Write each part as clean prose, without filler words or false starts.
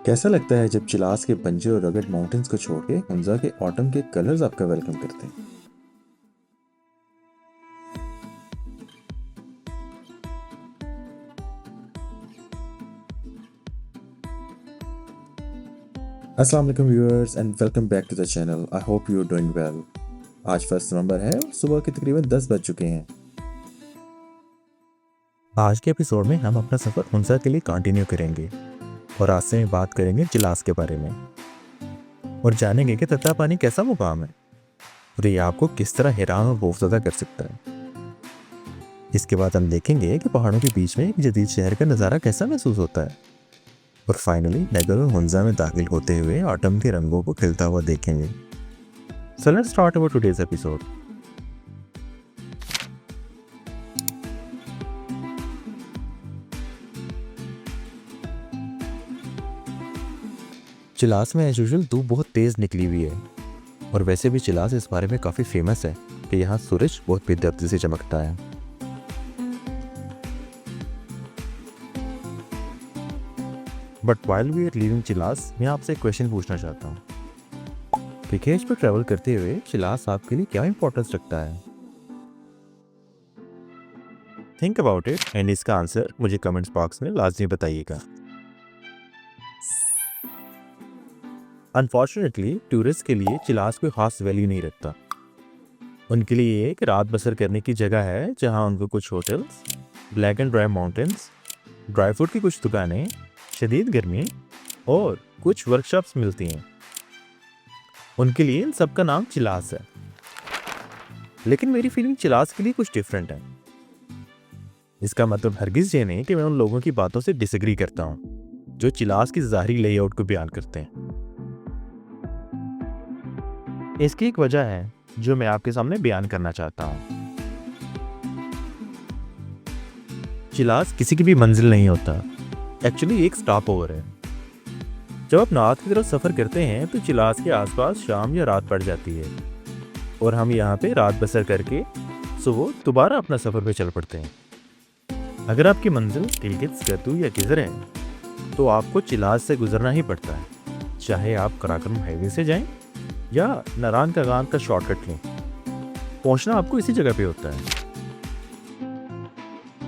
कैसा लगता है जब चिलास के बंजर और रगड माउंटेन्स को छोड़ के हुंजा के ऑटम के कलर्स आपका वेलकम करते हैं। अस्सलाम वालेकुम viewers and welcome back to the channel. I hope you are doing well. आज 1 नवंबर है और सुबह के तकरीबन 10 बज चुके हैं। आज के एपिसोड में हम अपना सफ़र हुंजा के लिए कंटिन्यू करेंगे और रास्ते में बात करेंगे चिलास के बारे में और जानेंगे कि तत्तापानी कैसा मुकाम है और ये आपको किस तरह हैरान और खौफज़दा कर सकता है। इसके बाद हम देखेंगे कि पहाड़ों के बीच में एक जदीद शहर का नज़ारा कैसा महसूस होता है और फाइनली नगर और हुंजा में दाखिल होते हुए ऑटम के रंगों को खिलता हुआ देखेंगे। So let's start our today's episode. Chilas में एज यूजुअल धूप बहुत तेज़ निकली हुई है और वैसे भी चिलास इस बारे में काफ़ी फेमस है कि यहाँ सूरज बहुत बेदर्दी से चमकता है। But while we are leaving Chilas, मैं आपसे एक क्वेश्चन पूछना चाहता हूँ। पैकेज पर ट्रैवल करते हुए चिलास आपके लिए क्या इंपॉर्टेंस रखता है? थिंक अबाउट इट एंड इसका आंसर मुझे कमेंट्स बॉक्स में लाजमी बताइएगा। अनफॉर्चुनेटली टूरिस्ट के लिए चिलास कोई खास वैल्यू नहीं रखता। उनके लिए ये एक रात बसर करने की जगह है जहां उनको कुछ hotels, black and dry mountains, dry fruit की कुछ दुकानें, शदीद गर्मी और कुछ वर्कशॉप्स मिलती हैं। उनके लिए इन सब का नाम चिलास है। लेकिन मेरी फीलिंग चिलास के लिए कुछ डिफरेंट है। इसका मतलब हरगिज ये नहीं कि मैं उन लोगों की बातों से डिसएग्री करता हूँ जो चिलास की ज़ाहिरी लेआउट को बयान करते हैं। इसकी एक वजह है जो मैं आपके सामने बयान करना चाहता हूँ। चिलास किसी की भी मंजिल नहीं होता, एक्चुअली एक स्टॉप ओवर है। जब आप नॉर्थ की तरफ सफ़र करते हैं तो चिलास के आसपास शाम या रात पड़ जाती है और हम यहाँ पे रात बसर करके सुबह दोबारा अपना सफ़र पे चल पड़ते हैं। अगर आपकी मंजिल गिलगित, स्कर्दू या गिजर है तो आपको चिलास से गुजरना ही पड़ता है, चाहे आप कराकरम हाईवे से जाएं या नारायण कागान का शॉर्टकट लें। पहुंचना आपको इसी जगह पे होता है।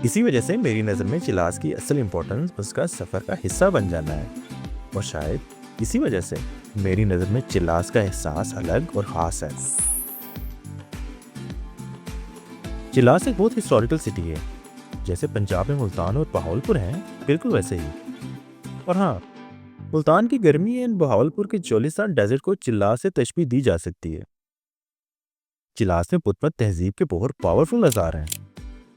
इसी वजह से मेरी नज़र में चिलास की असल इम्पोर्टेंस उसका सफ़र का हिस्सा बन जाना है और शायद इसी वजह से मेरी नज़र में चिलास का एहसास अलग और ख़ास है। चिलास एक बहुत हिस्टोरिकल सिटी है, जैसे पंजाब में मुल्तान और बहावलपुर हैं, बिल्कुल वैसे ही। और हाँ, मुल्तान की गर्मी एंड बहावलपुर के चोलिस्तान डेजर्ट को चिलास से तशबीह दी जा सकती है। चिलास में बुतमत तहजीब के बहुत पावरफुल आज़ार हैं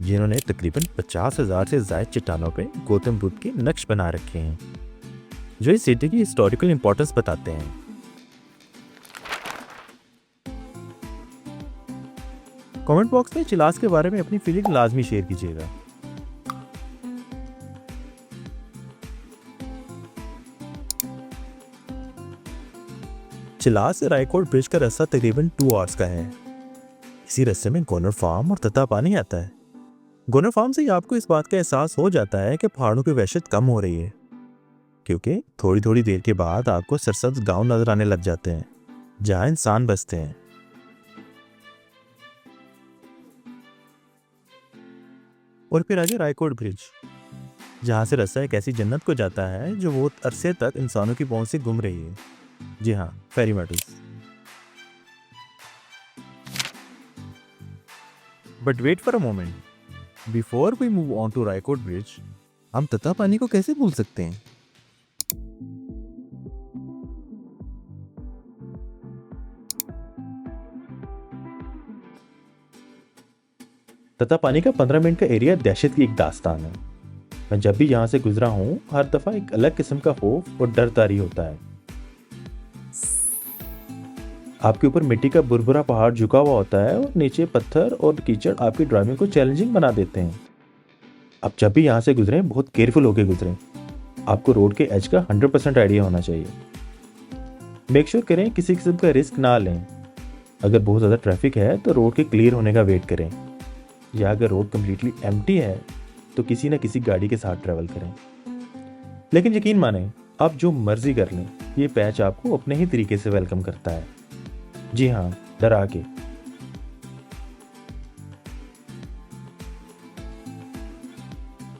जिन्होंने तकरीबन 50,000 से ज़ायद चट्टानों पे गौतम बुद्ध के नक्श बना रखे हैं जो इस सिटी की हिस्टोरिकल इंपॉर्टेंस बताते हैं। कमेंट बॉक्स में चिलास के बारे में अपनी फीलिंग लाजमी शेयर कीजिएगा। चिलास से रायकोट ब्रिज का रास्ता तकरीबन 2 आवर्स का है। इसी रास्ते में गोनर फार्म और तत्तापानी आता है। गोनर फार्म से ही आपको इस बात का एहसास हो जाता है कि पहाड़ों की वहशत कम हो रही है, क्योंकि थोड़ी थोड़ी देर के बाद आपको सरसब्ज गांव नजर आने लग जाते हैं जहां इंसान बसते हैं। और फिर आगे रायकोट ब्रिज, जहां से रास्ता एक ऐसी जन्नत को जाता है जो बहुत अरसे तक इंसानों की पहुंच से गुम रही है। जी हाँ, ferry metals. But wait for a moment, before we move on to Raikot bridge, हम तत्तापानी को कैसे भूल सकते हैं? तत्तापानी का 15 मिनट का एरिया दहशत की एक दास्तान है। मैं जब भी यहाँ से गुजरा हूँ हर दफ़ा एक अलग किस्म का खौफ और डर तारी होता है। आपके ऊपर मिट्टी का बुरबुरा पहाड़ झुका हुआ होता है और नीचे पत्थर और कीचड़ आपकी ड्राइविंग को चैलेंजिंग बना देते हैं। आप जब भी यहाँ से गुजरें बहुत केयरफुल होकर गुजरें। आपको रोड के एज का 100% आइडिया होना चाहिए। मेक श्योर करें किसी किस्म का रिस्क ना लें। अगर बहुत ज़्यादा ट्रैफिक है तो रोड के क्लियर होने का वेट करें, या अगर रोड कम्प्लीटली एम्प्टी है तो किसी न किसी गाड़ी के साथ ट्रैवल करें। लेकिन यकीन माने आप जो मर्जी कर लें, ये पैच आपको अपने ही तरीके से वेलकम करता है। जी हाँ, डरा के।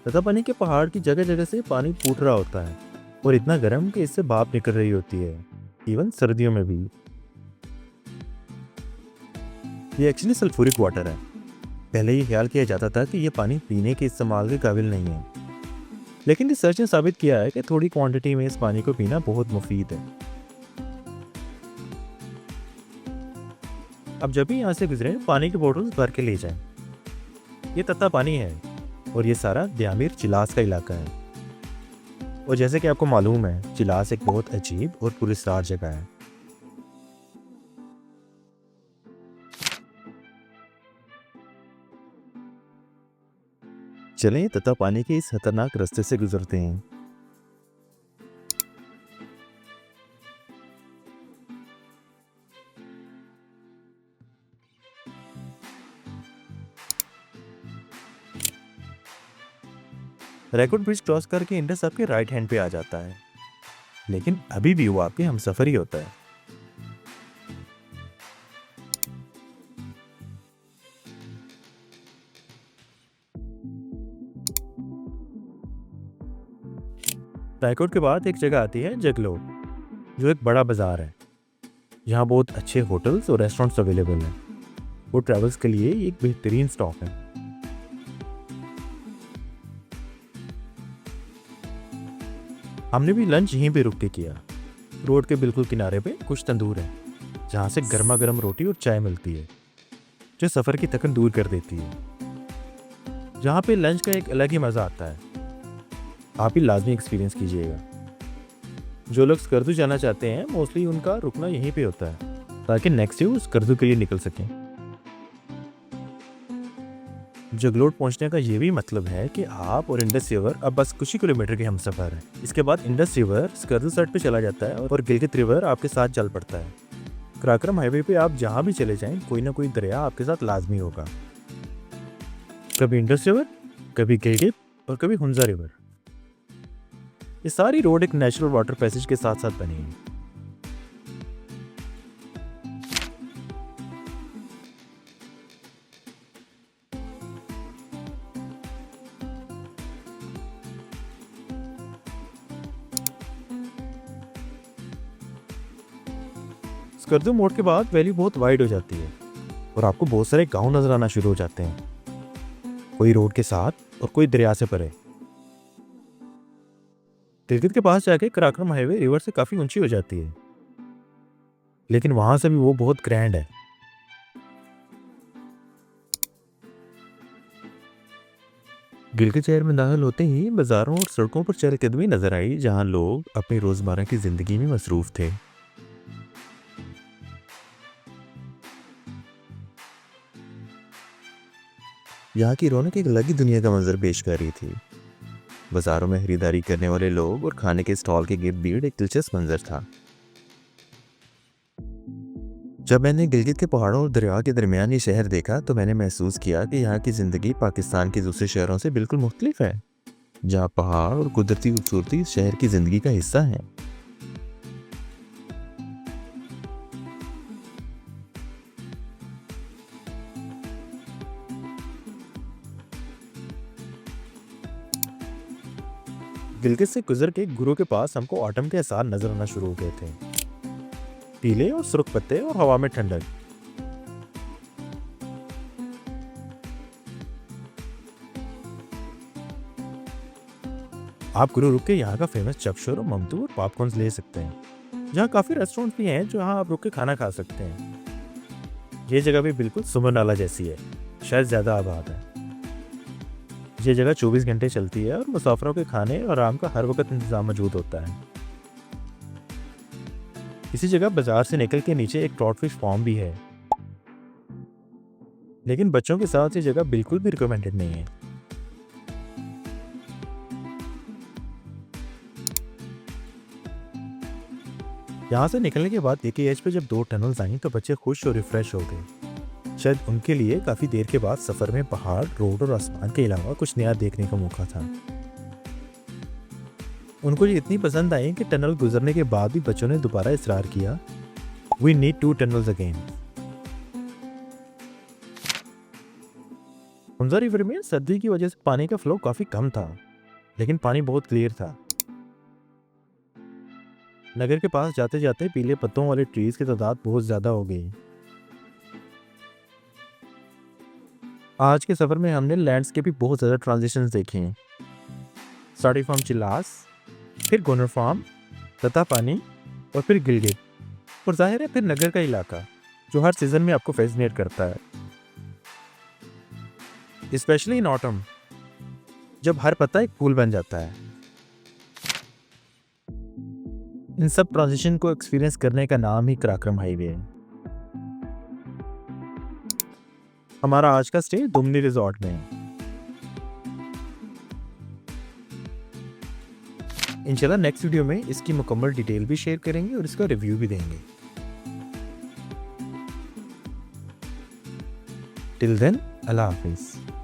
तथा पानी के पहाड़ की जगह जगह से पानी फूट रहा होता है और इतना गर्म कि इससे भाप निकल रही होती है, इवन सर्दियों में भी। ये एक्चुअली सल्फ्यूरिक वाटर है। पहले ये ख्याल किया जाता था कि ये पानी पीने के इस्तेमाल के काबिल नहीं है, लेकिन रिसर्च ने साबित किया है कि थोड़ी क्वांटिटी में इस पानी को पीना बहुत मुफीद है। अब जब भी यहाँ से गुजरे, पानी की बोतल भर के ले जाएं। ये तत्ता पानी है और ये सारा द्यामिर चिलास का इलाका है। और जैसे कि आपको मालूम है, चिलास एक बहुत अजीब और पुरस्कार जगह है। चलें तथा पानी के इस खतरनाक रास्ते से गुजरते हैं। रैकोट ब्रिज क्रॉस करके इंडस आपके राइट हैंड पे आ जाता है, लेकिन अभी भी वो आपके हमसफर ही होता है। रैकोट के बाद एक जगह आती है जगलोट, जो एक बड़ा बाजार है। यहाँ बहुत अच्छे होटल्स और रेस्टोरेंट्स अवेलेबल हैं। वो ट्रैवल्स के लिए एक बेहतरीन स्टॉप है। हमने भी लंच यहीं पे रुक के किया। रोड के बिल्कुल किनारे पे कुछ तंदूर है, जहाँ से गर्मा गर्म रोटी और चाय मिलती है, जो सफ़र की थकन दूर कर देती है। जहाँ पे लंच का एक अलग ही मज़ा आता है। आप ही लाजमी एक्सपीरियंस कीजिएगा। जो लोग स्कर्दू जाना चाहते हैं, मोस्टली उनका रुकना यहीं पे होता है, ताकि नेक्स्ट डे वो स्कर्दू के लिए निकल सकें। जगलोट पहुंचने का ये भी मतलब है कि आप और इंडस रिवर अब बस कुछ ही किलोमीटर के हमसफर है। इसके बाद इंडस रिवर स्कर्दू साइड पे चला जाता है और गिलगित रिवर आपके साथ चल पड़ता है। कराक्रम हाईवे पे आप जहाँ भी चले जाएं, कोई ना कोई दरिया आपके साथ लाजमी होगा। कभी इंडस रिवर, कभी गिलगित और कभी हुंजा रिवर। ये सारी रोड एक नेचुरल वाटर पैसेज के साथ साथ बनी है। स्कर्दू मोड़ के बाद वैली बहुत वाइड हो जाती है और आपको बहुत सारे गांव नजर आना शुरू हो जाते हैं, कोई रोड के साथ और कोई दरिया से परे। गिलगित के पास जाके कराक्रम हाईवे रिवर से काफी ऊंची हो जाती है, लेकिन वहां से भी वो बहुत ग्रैंड है। गिलगित शहर में दाखिल होते ही बाजारों और सड़कों पर चहलकदमी नजर आई, जहां लोग अपनी रोजमर्रा की जिंदगी में मसरूफ थे। यहाँ की रौनक एक अलग ही दुनिया का मंजर पेश कर रही थी। बाजारों में खरीदारी करने वाले लोग और खाने के स्टॉल के गिर्द भीड़ एक दिलचस्प मंजर था। जब मैंने गिलगित के पहाड़ों और दरिया के दरमियान ये शहर देखा, तो मैंने महसूस किया कि यहाँ की जिंदगी पाकिस्तान के दूसरे शहरों से बिल्कुल मुख्तलिफ है, जहाँ पहाड़ और कुदरती खूबसूरती इस शहर की जिंदगी का हिस्सा है। गिलगित से गुजर के गुरु के पास हमको ऑटम के आसार नजर आना शुरू हो गए थे। पीले और सुर्ख पत्ते और हवा में ठंडक। आप गुरु रुक के यहाँ का फेमस चकशोर और ममतू और पॉपकॉर्न ले सकते हैं। जहाँ काफी रेस्टोरेंट्स भी हैं जहाँ आप रुक के खाना खा सकते हैं। ये जगह भी बिल्कुल सुमन नाला जैसी है, शायद ज्यादा आबाद है। ये जगह 24 घंटे चलती है और मुसाफिरों के खाने और आराम का हर वक्त इंतजाम मौजूद होता है। इसी जगह बाजार से निकल के नीचे एक ट्रॉट फिश फार्म भी है, लेकिन बच्चों के साथ ये जगह बिल्कुल भी रिकमेंडेड नहीं है। यहाँ से निकलने के बाद एक एज पे जब 2 टनल्स आई तो बच्चे खुश और रिफ्रेश हो गए। शायद उनके लिए काफी देर के बाद सफर में पहाड़, रोड और आसमान के अलावा कुछ नया देखने का मौका था। उनको ये इतनी पसंद आई कि टनल गुजरने के बाद भी बच्चों ने दोबारा इसरार किया, we need 2 tunnels again. Hunza river में सर्दी की वजह से पानी का फ्लो काफी कम था, लेकिन पानी बहुत क्लियर था। नगर के पास जाते जाते पीले पत्तों वाले ट्रीज की तादाद बहुत ज्यादा हो गई। आज के सफर में हमने लैंडस्केप की बहुत ज्यादा ट्रांजिशंस देखे हैं, स्टार्टिंग फ्रॉम चिलास, फिर गोनर फार्म, ततापानी और फिर गिलगित, और जाहिर है फिर नगर का इलाका जो हर सीजन में आपको फैसिनेट करता है, स्पेशली इन ऑटम जब हर पत्ता एक फूल बन जाता है। इन सब ट्रांजिशन को एक्सपीरियंस करने का नाम ही कराक्रम हाईवे है। हमारा आज का स्टे दुमनी रिजॉर्ट में है। इंशाल्लाह नेक्स्ट वीडियो में इसकी मुकम्मल डिटेल भी शेयर करेंगे और इसका रिव्यू भी देंगे। टिल देन, अल्लाह हाफिज़।